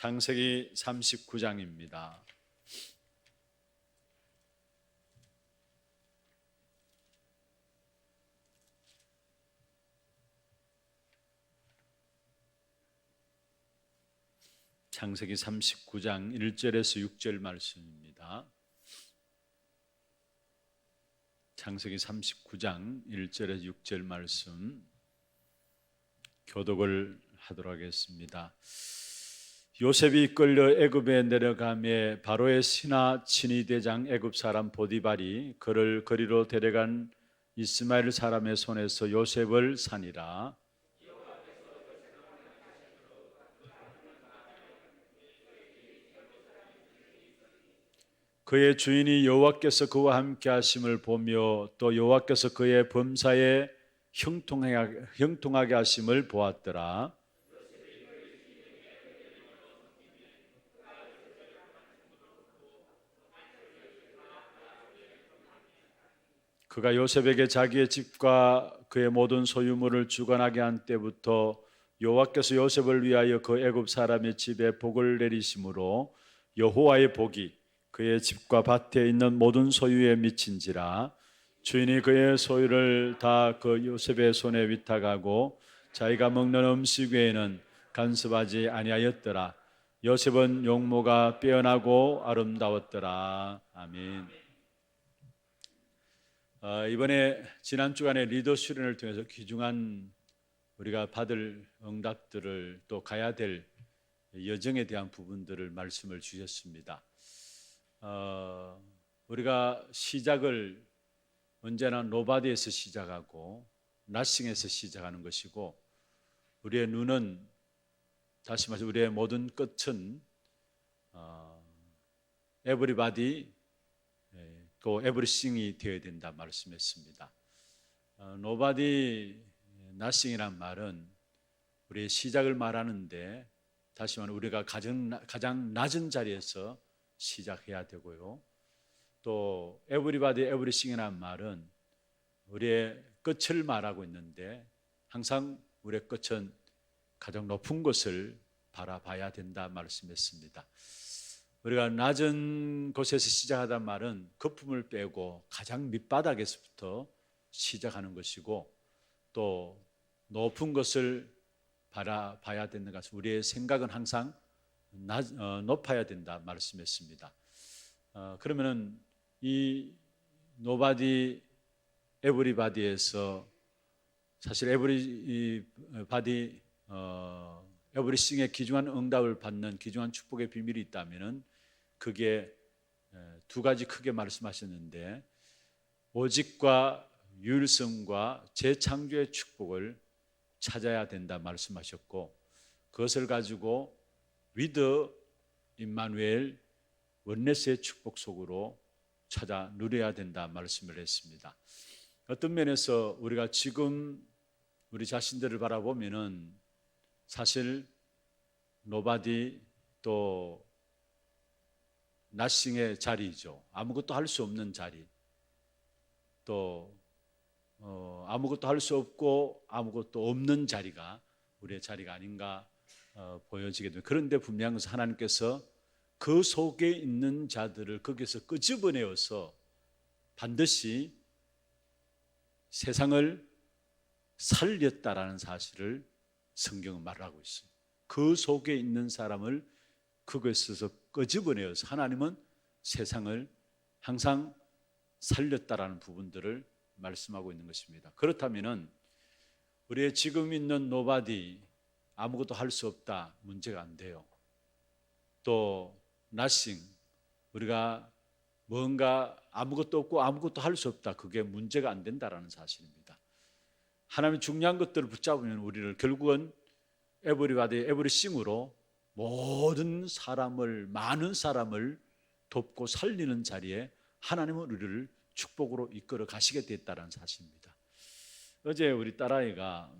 창세기 39장입니다. 창세기 39장 1절에서 6절 말씀입니다. 창세기 39장 1절에서 6절 말씀 교독을 하도록 하겠습니다. 요셉이 이끌려 애굽에 내려가매 바로의 신하 친위대장 애굽 사람 보디발이 그를 거리로 데려간 이스마엘 사람의 손에서 요셉을 산이라. 그의 주인이 여호와께서 그와 함께 하심을 보며 또 여호와께서 그의 범사에 형통하게 하심을 보았더라. 그가 요셉에게 자기의 집과 그의 모든 소유물을 주관하게 한 때부터 여호와께서 요셉을 위하여 그 애굽 사람의 집에 복을 내리심으로 여호와의 복이 그의 집과 밭에 있는 모든 소유에 미친지라. 주인이 그의 소유를 다 그 요셉의 손에 위탁하고 자기가 먹는 음식 외에는 간섭하지 아니하였더라. 요셉은 용모가 빼어나고 아름다웠더라. 아멘. 이번에 지난 주간에 리더 수련을 통해서 귀중한 우리가 받을 응답들을 또 가야 될 여정에 대한 부분들을 말씀을 주셨습니다. 우리가 시작을 언제나 노바디에서 시작하고 나싱에서 시작하는 것이고, 우리의 눈은, 다시 말해서 우리의 모든 끝은 에브리바디 또 에브리싱이 되어야 된다 말씀했습니다. 노바디 나싱이란 말은 우리의 시작을 말하는데, 다시 말하면 우리가 가장 낮은 자리에서 시작해야 되고요. 또 에브리바디 에브리싱이란 말은 우리의 끝을 말하고 있는데, 항상 우리의 끝은 가장 높은 것을 바라봐야 된다 말씀했습니다. 우리가 낮은 곳에서 시작하단 말은 거품을 빼고 가장 밑바닥에서부터 시작하는 것이고, 또 높은 것을 바라봐야 되는 것은 우리의 생각은 항상 높아야 된다 말씀했습니다. 그러면은 이 노바디 에브리바디에서 사실 에브리바디 에브리싱의 귀중한 응답을 받는 귀중한 축복의 비밀이 있다면은 그게 두 가지 크게 말씀하셨는데, 오직과 유일성과 재창조의 축복을 찾아야 된다 말씀하셨고, 그것을 가지고 위드 임마누엘 원네스의 축복 속으로 찾아 누려야 된다 말씀을 했습니다. 어떤 면에서 우리가 지금 우리 자신들을 바라보면은 사실 노바디 또 나싱의 자리이죠. 아무것도 할 수 없는 자리, 또 아무것도 할 수 없고 아무것도 없는 자리가 우리의 자리가 아닌가 보여지게 됩니다. 그런데 분명한 것은 하나님께서 그 속에 있는 자들을 거기서 끄집어내어서 반드시 세상을 살렸다라는 사실을 성경은 말하고 있습니다. 그 속에 있는 사람을 그것에서 끄집어내어서 하나님은 세상을 항상 살렸다라는 부분들을 말씀하고 있는 것입니다. 그렇다면은 우리의 지금 있는 노바디, 아무것도 할 수 없다, 문제가 안 돼요. 또 nothing, 우리가 뭔가 아무것도 없고 아무것도 할 수 없다, 그게 문제가 안 된다라는 사실입니다. 하나님의 중요한 것들을 붙잡으면 우리를 결국은 에브리바디 에브리싱으로 모든 사람을, 많은 사람을 돕고 살리는 자리에 하나님은 우리를 축복으로 이끌어 가시게 됐다는 사실입니다. 어제 우리 딸아이가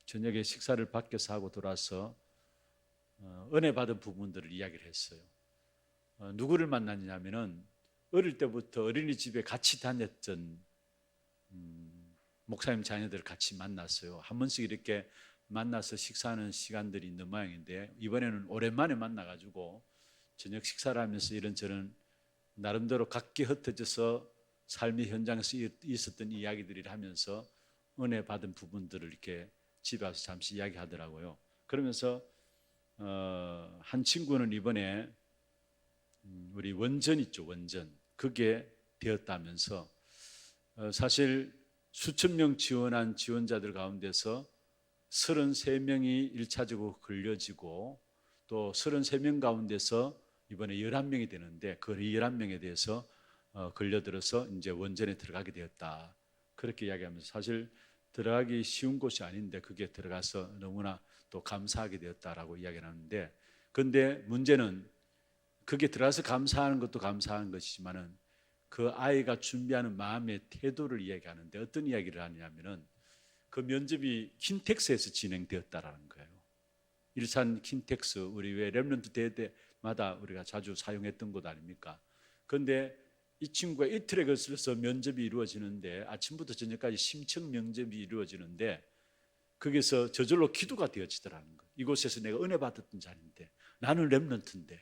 저녁에 식사를 밖에서 하고 돌아서 은혜 받은 부분들을 이야기를 했어요. 누구를 만났냐면은 어릴 때부터 어린이집에 같이 다녔던 목사님 자녀들을 같이 만났어요. 한 번씩 이렇게 만나서 식사하는 시간들이 있는 모양인데 이번에는 오랜만에 만나가지고 저녁 식사를 하면서 이런저런 나름대로 각기 흩어져서 삶의 현장에서 있었던 이야기들을 하면서 은혜 받은 부분들을 이렇게 집에 와서 잠시 이야기하더라고요. 그러면서 한 친구는 이번에 우리 원전 있죠, 원전. 그게 되었다면서 사실 수천 명 지원한 지원자들 가운데서 33명이 1차적으로 걸려지고 또 33명 가운데서 이번에 11명이 되는데 그 11명에 대해서 걸려들어서 이제 원전에 들어가게 되었다. 그렇게 이야기하면서 사실 들어가기 쉬운 곳이 아닌데 그게 들어가서 너무나 또 감사하게 되었다라고 이야기를 하는데, 그런데 문제는 그게 들어가서 감사하는 것도 감사한 것이지만은 그 아이가 준비하는 마음의 태도를 이야기하는데 어떤 이야기를 하냐면은 그 면접이 킨텍스에서 진행되었다라는 거예요. 일산 킨텍스, 우리 왜 렘넌트 대회 때마다 우리가 자주 사용했던 곳 아닙니까? 그런데 이 친구가 이틀에 걸쳐서 면접이 이루어지는데 아침부터 저녁까지 심층 면접이 이루어지는데 거기서 저절로 기도가 되어지더라는 거예요. 이곳에서 내가 은혜 받았던 자리인데, 나는 렘넌트인데,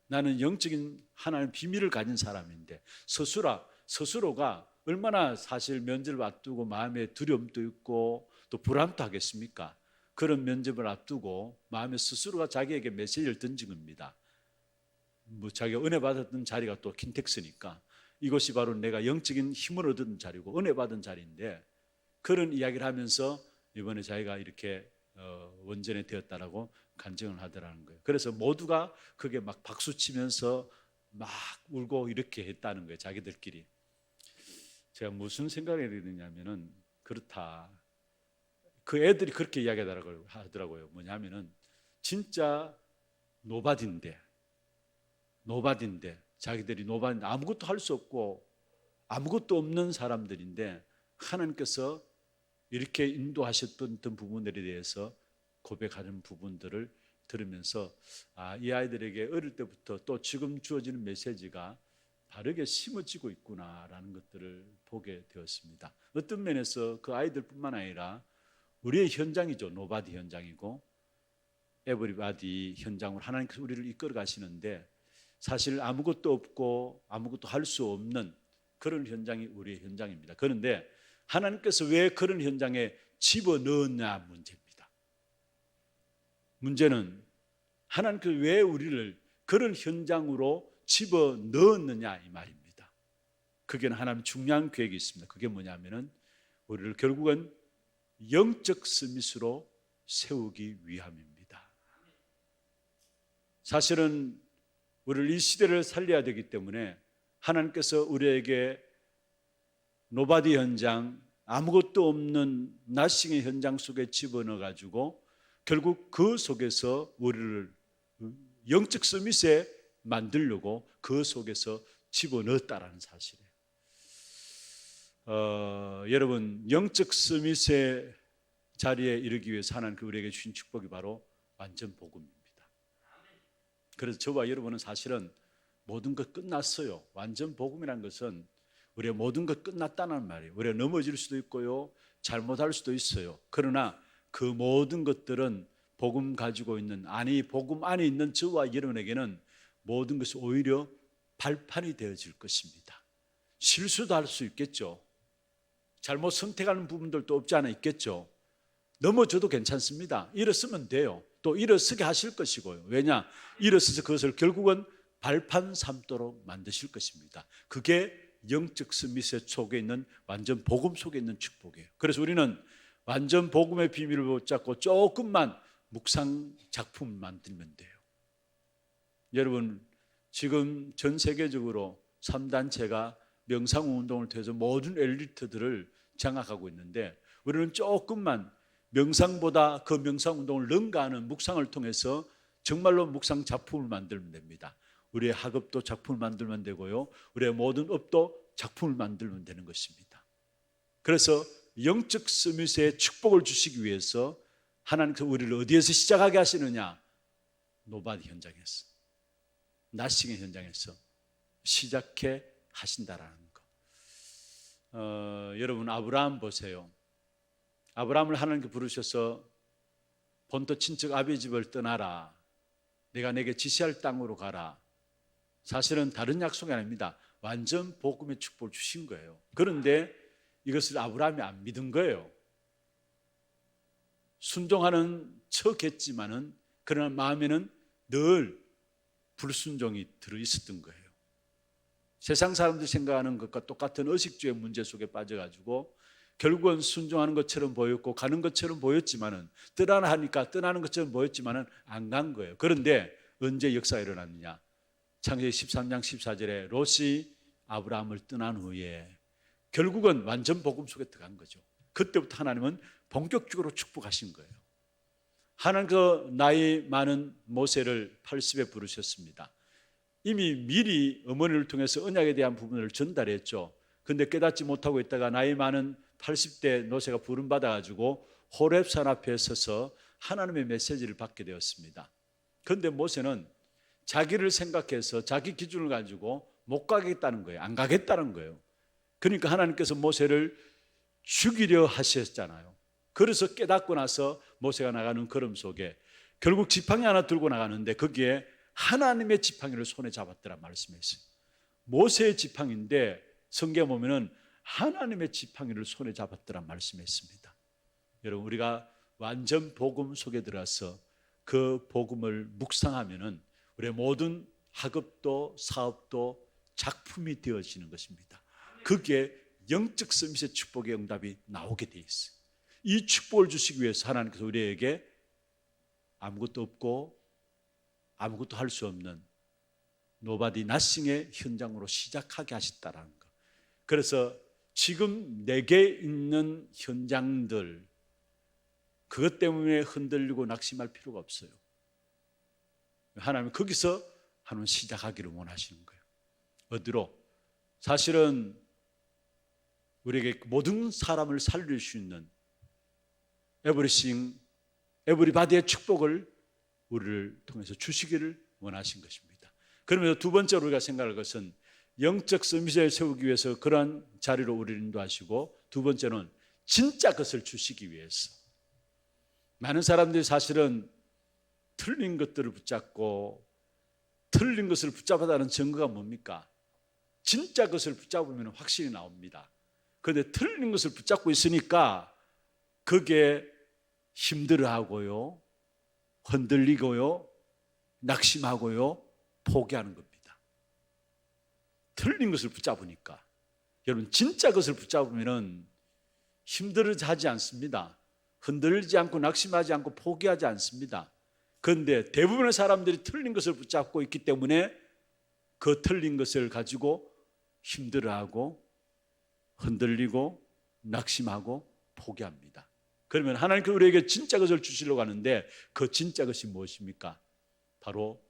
나는 영적인 하나님의 비밀을 가진 사람인데, 스스로가 얼마나 사실 면접을 앞두고 마음에 두려움도 있고 또 불안도 하겠습니까? 그런 면접을 앞두고 마음에 스스로가 자기에게 메시지를 던진 겁니다. 자기가 은혜 받았던 자리가 또 킨텍스니까 이것이 바로 내가 영적인 힘을 얻은 자리고 은혜 받은 자리인데, 그런 이야기를 하면서 이번에 자기가 이렇게 원전에 되었다라고 간증을 하더라는 거예요. 그래서 모두가 그게 막 박수 치면서 막 울고 이렇게 했다는 거예요, 자기들끼리. 제가 무슨 생각이 드느냐면은 그렇다. 그 애들이 그렇게 이야기하더라고요. 뭐냐면은 진짜 노바디인데 자기들이 노바디인데 아무것도 할 수 없고 아무것도 없는 사람들인데 하나님께서 이렇게 인도하셨던 부분들에 대해서 고백하는 부분들을 들으면서 이 아이들에게 어릴 때부터 또 지금 주어지는 메시지가 바르게 심어지고 있구나라는 것들을 보게 되었습니다. 어떤 면에서 그 아이들뿐만 아니라 우리의 현장이죠. 노바디 현장이고 에브리바디 현장으로 하나님께서 우리를 이끌어 가시는데 사실 아무것도 없고 아무것도 할 수 없는 그런 현장이 우리의 현장입니다. 그런데 하나님께서 왜 그런 현장에 집어넣었냐 문제입니다. 문제는 하나님께서 왜 우리를 그런 현장으로 집어넣었느냐 이 말입니다. 그게 하나님 중요한 계획이 있습니다. 그게 뭐냐면은 우리를 결국은 영적 스미스로 세우기 위함입니다. 사실은 우리를 이 시대를 살려야 되기 때문에 하나님께서 우리에게 노바디 현장, 아무것도 없는 나싱의 현장 속에 집어넣어 가지고 결국 그 속에서 우리를 영적 서밋에 만들려고 그 속에서 집어넣었다라는 사실이에요. 여러분, 영적 서밋의 자리에 이르기 위해서 하나님 우리에게 주신 축복이 바로 완전 복음입니다. 그래서 저와 여러분은 사실은 모든 것 끝났어요. 완전 복음이라는 것은 우리가 모든 것 끝났다는 말이에요. 우리가 넘어질 수도 있고요, 잘못할 수도 있어요. 그러나 그 모든 것들은 복음 가지고 있는, 복음 안에 있는 저와 여러분에게는 모든 것이 오히려 발판이 되어질 것입니다. 실수도 할 수 있겠죠. 잘못 선택하는 부분들도 없지 않아 있겠죠. 넘어져도 괜찮습니다. 일어서면 돼요. 또 일어서게 하실 것이고요. 왜냐? 일어서서 그것을 결국은 발판 삼도록 만드실 것입니다. 그게 영적 스미스 속에 있는 완전 복음 속에 있는 축복이에요. 그래서 우리는 완전 복음의 비밀을 붙잡고 조금만 묵상 작품을 만들면 돼요. 여러분, 지금 전 세계적으로 3단체가 명상운동을 통해서 모든 엘리트들을 장악하고 있는데 우리는 조금만 명상보다 그 명상운동을 능가하는 묵상을 통해서 정말로 묵상 작품을 만들면 됩니다. 우리의 학업도 작품을 만들면 되고요, 우리의 모든 업도 작품을 만들면 되는 것입니다. 그래서 영적 서밋의 축복을 주시기 위해서 하나님께서 우리를 어디에서 시작하게 하시느냐? 노바디 현장에서, 나싱의 현장에서 시작해 하신다라는 거. 여러분, 아브라함 보세요. 아브라함을 하나님께 부르셔서 본토 친척 아비 집을 떠나라. 내가 내게 지시할 땅으로 가라. 사실은 다른 약속이 아닙니다. 완전 복음의 축복을 주신 거예요. 그런데 이것을 아브라함이 안 믿은 거예요. 순종하는 척했지만은 그러나 마음에는 늘 불순종이 들어있었던 거예요. 세상 사람들이 생각하는 것과 똑같은 의식주의 문제 속에 빠져가지고 결국은 순종하는 것처럼 보였고 가는 것처럼 보였지만은 떠나라 하니까 떠나는 것처럼 보였지만은 안 간 거예요. 그런데 언제 역사가 일어났느냐? 창세기 13장 14절에 롯이 아브라함을 떠난 후에 결국은 완전 복음 속에 들어간 거죠. 그때부터 하나님은 본격적으로 축복하신 거예요. 하나님 그 나이 많은 모세를 80에 부르셨습니다. 이미 미리 어머니를 통해서 언약에 대한 부분을 전달했죠. 그런데 깨닫지 못하고 있다가 나이 많은 80대 모세가 부름받아가지고 호렙산 앞에 서서 하나님의 메시지를 받게 되었습니다. 그런데 모세는 자기를 생각해서 자기 기준을 가지고 못 가겠다는 거예요. 안 가겠다는 거예요. 그러니까 하나님께서 모세를 죽이려 하셨잖아요. 그래서 깨닫고 나서 모세가 나가는 걸음 속에 결국 지팡이 하나 들고 나가는데 거기에 하나님의 지팡이를 손에 잡았더라 말씀했어요. 모세의 지팡이인데 성경에 보면은 하나님의 지팡이를 손에 잡았더라 말씀했습니다. 여러분 우리가 완전 복음 속에 들어서 그 복음을 묵상하면은 우리의 모든 학업도 사업도 작품이 되어지는 것입니다. 그게 영적 서밋의 축복의 응답이 나오게 돼 있어요. 이 축복을 주시기 위해서 하나님께서 우리에게 아무것도 없고 아무것도 할 수 없는 노바디 나싱의 현장으로 시작하게 하셨다라는 것. 그래서 지금 내게 있는 현장들 그것 때문에 흔들리고 낙심할 필요가 없어요. 하나님은 거기서 하나님 시작하기를 원하시는 거예요. 어디로? 사실은 우리에게 모든 사람을 살릴 수 있는 에브리싱, 에브리바디의 축복을 우리를 통해서 주시기를 원하신 것입니다. 그러면서 두 번째로 우리가 생각할 것은 영적 서밋을 세우기 위해서 그러한 자리로 우리를 인도하시고 두 번째는 진짜 것을 주시기 위해서 많은 사람들이 사실은 틀린 것들을 붙잡고 틀린 것을 붙잡았다는 증거가 뭡니까? 진짜 것을 붙잡으면 확신이 나옵니다. 그런데 틀린 것을 붙잡고 있으니까 그게 힘들어하고요, 흔들리고요, 낙심하고요, 포기하는 겁니다. 틀린 것을 붙잡으니까. 여러분 진짜 것을 붙잡으면 힘들어하지 않습니다. 흔들리지 않고 낙심하지 않고 포기하지 않습니다. 그런데 대부분의 사람들이 틀린 것을 붙잡고 있기 때문에 그 틀린 것을 가지고 힘들어하고 흔들리고 낙심하고 포기합니다. 그러면 하나님께서 우리에게 진짜 것을 주시려고 하는데 그 진짜 것이 무엇입니까? 바로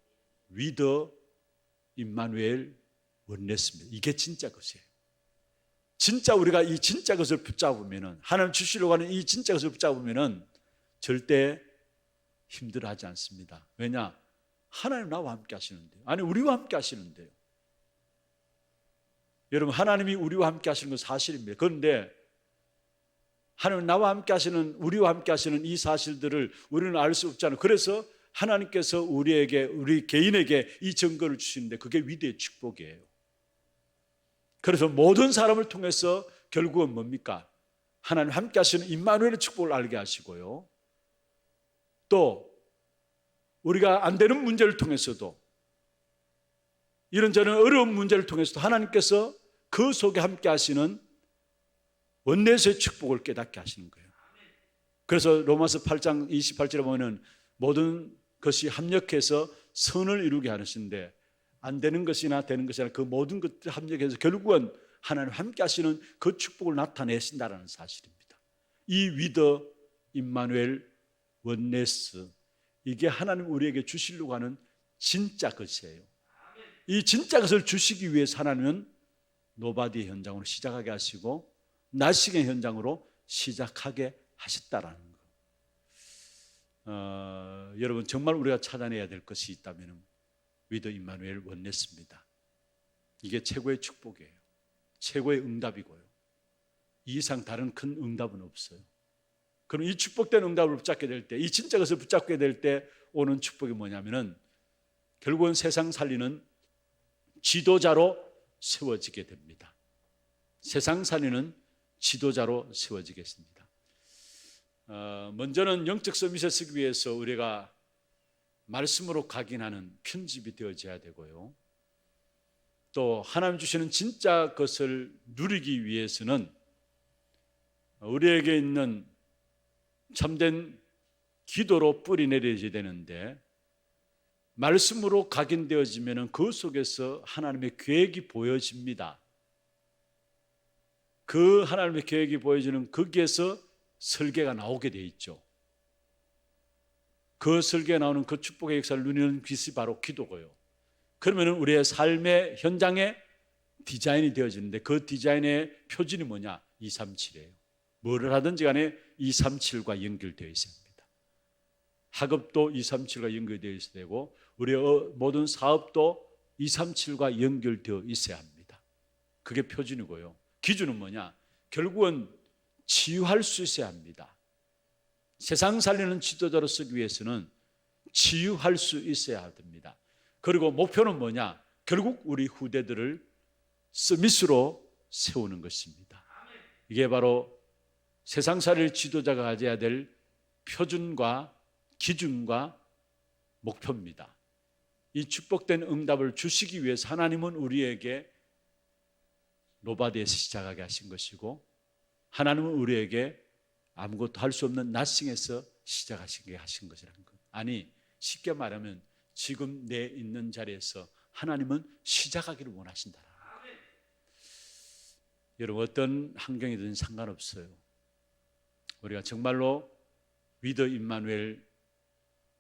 위더 임마누엘 원네스입니다. 이게 진짜 것이에요. 진짜 우리가 이 진짜 것을 붙잡으면 하나님 주시려고 하는 이 진짜 것을 붙잡으면 절대 힘들어하지 않습니다. 왜냐? 하나님 나와 함께 하시는데요. 아니 우리와 함께 하시는데요. 여러분 하나님이 우리와 함께 하시는 건 사실입니다. 그런데 하나님 나와 함께 하시는 우리와 함께 하시는 이 사실들을 우리는 알 수 없잖아요. 그래서 하나님께서 우리에게 우리 개인에게 이 증거를 주시는데 그게 위대의 축복이에요. 그래서 모든 사람을 통해서 결국은 뭡니까? 하나님 함께 하시는 임마누엘의 축복을 알게 하시고요. 또 우리가 안 되는 문제를 통해서도 이런저런 어려운 문제를 통해서도 하나님께서 그 속에 함께 하시는 원내에서의 축복을 깨닫게 하시는 거예요. 그래서 로마서 8장 28절에 보면 모든 것이 합력해서 선을 이루게 하시는데 안 되는 것이나 되는 것이나 그 모든 것들 합력해서 결국은 하나님 함께 하시는 그 축복을 나타내신다는 사실입니다. 이 위더 임마누엘 원네스 이게 하나님 우리에게 주시려고 하는 진짜 것이에요. 이 진짜 것을 주시기 위해서 하나님은 노바디 현장으로 시작하게 하시고 나식의 현장으로 시작하게 하셨다라는 거. 여러분 정말 우리가 찾아내야 될 것이 있다면 위더 임마누엘 원네스입니다. 이게 최고의 축복이에요. 최고의 응답이고요. 이 이상 다른 큰 응답은 없어요. 그럼 이 축복된 응답을 붙잡게 될 때, 이 진짜 것을 붙잡게 될 때 오는 축복이 뭐냐면은 결국은 세상 살리는 지도자로 세워지게 됩니다. 세상 살리는 지도자로 세워지겠습니다. 먼저는 영적 서밋에 서기 위해서 우리가 말씀으로 각인하는 편집이 되어져야 되고요. 또 하나님 주시는 진짜 것을 누리기 위해서는 우리에게 있는 참된 기도로 뿌리 내려져야 되는데, 말씀으로 각인되어지면 그 속에서 하나님의 계획이 보여집니다. 그 하나님의 계획이 보여지는 거기에서 설계가 나오게 돼 있죠. 그 설계가 나오는 그 축복의 역사를 누리는 것이 바로 기도고요. 그러면 우리의 삶의 현장에 디자인이 되어지는데, 그 디자인의 표준이 뭐냐? 237이에요. 뭐를 하든지 간에 237과 연결되어 있어야 합니다. 학업도 237과 연결되어 있어야 되고, 우리의 모든 사업도 237과 연결되어 있어야 합니다. 그게 표준이고요. 기준은 뭐냐? 결국은 치유할 수 있어야 합니다. 세상 살리는 지도자로 쓰기 위해서는 치유할 수 있어야 됩니다. 그리고 목표는 뭐냐? 결국 우리 후대들을 서밋으로 세우는 것입니다. 이게 바로 세상 살릴 지도자가 가져야 될 표준과 기준과 목표입니다. 이 축복된 응답을 주시기 위해서 하나님은 우리에게 노바디에서 시작하게 하신 것이고, 하나님은 우리에게 아무것도 할 수 없는 나싱에서 시작하시게 하신 것이라는 것. 아니, 쉽게 말하면 지금 내 있는 자리에서 하나님은 시작하기를 원하신다. 여러분, 어떤 환경이든 상관없어요. 우리가 정말로 위더 임마누엘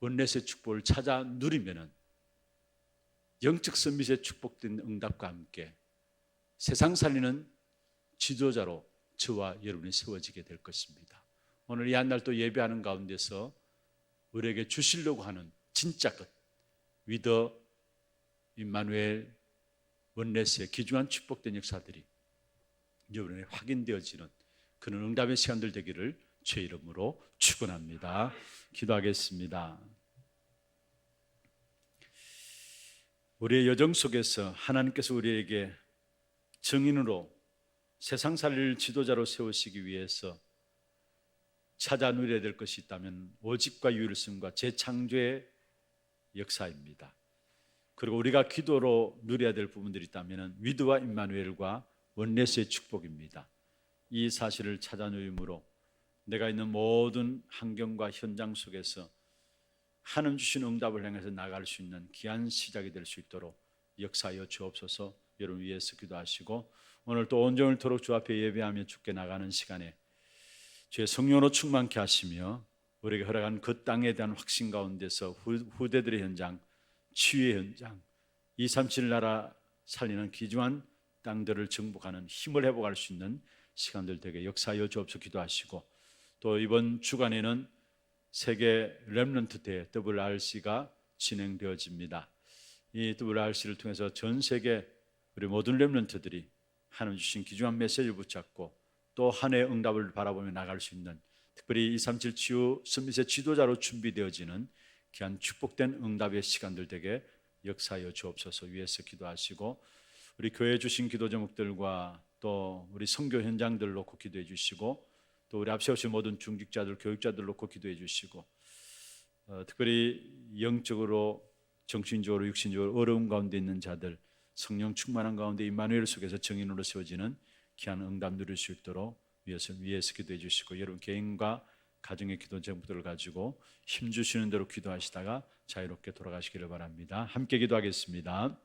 원넷의 축복을 찾아 누리면은 영적 서밋의 축복된 응답과 함께 세상 살리는 지도자로 저와 여러분이 세워지게 될 것입니다. 오늘 이 한 날 또 예배하는 가운데서 우리에게 주시려고 하는 진짜 것, 위더 임마누엘 원넷의 귀중한 축복된 역사들이 여러분에 확인되어지는 그런 응답의 시간들 되기를 주의 이름으로 축원합니다. 기도하겠습니다. 우리의 여정 속에서 하나님께서 우리에게 증인으로 세상 살릴 지도자로 세우시기 위해서 찾아 누려야 될 것이 있다면 오직과 유일성과 재창조의 역사입니다. 그리고 우리가 기도로 누려야 될 부분들이 있다면 위드와 임마누엘과 원넷의 축복입니다. 이 사실을 찾아 누림으로 내가 있는 모든 환경과 현장 속에서 하나님 주신 응답을 향해서 나갈 수 있는 귀한 시작이 될 수 있도록 역사하여 주옵소서. 여러분 위해서 기도하시고, 오늘 또 온종일 토록 주 앞에 예배하며 주께 나가는 시간에 주의 성령으로 충만케 하시며 우리에게 허락한 그 땅에 대한 확신 가운데서 후대들의 현장, 치유의 현장, 237 나라 살리는 귀중한 땅들을 정복하는 힘을 회복할 수 있는 시간들 되게 역사하여 주옵소서. 기도하시고, 또 이번 주간에는 세계 렘넌트 대회 WRC가 진행되어집니다. 이 WRC를 통해서 전 세계 우리 모든 렘넌트들이 하나님 주신 귀중한 메시지를 붙잡고 또 한 해의 응답을 바라보며 나갈 수 있는, 특별히 237 치유 서밋의 지도자로 준비되어지는 귀한 축복된 응답의 시간들 되게 역사하여 주옵소서. 위에서 기도하시고, 우리 교회에 주신 기도 제목들과 또 우리 선교 현장들 놓고 기도해 주시고, 또 우리 앞세 오신 모든 중직자들, 교육자들 놓고 기도해 주시고, 특별히 영적으로, 정신적으로, 육신적으로 어려운 가운데 있는 자들, 성령 충만한 가운데 임마누엘 속에서 정인으로 세워지는 귀한 응답 누릴 수 있도록 위에서 기도해 주시고, 여러분 개인과 가정의 기도 제목들을 가지고 힘 주시는 대로 기도하시다가 자유롭게 돌아가시기를 바랍니다. 함께 기도하겠습니다.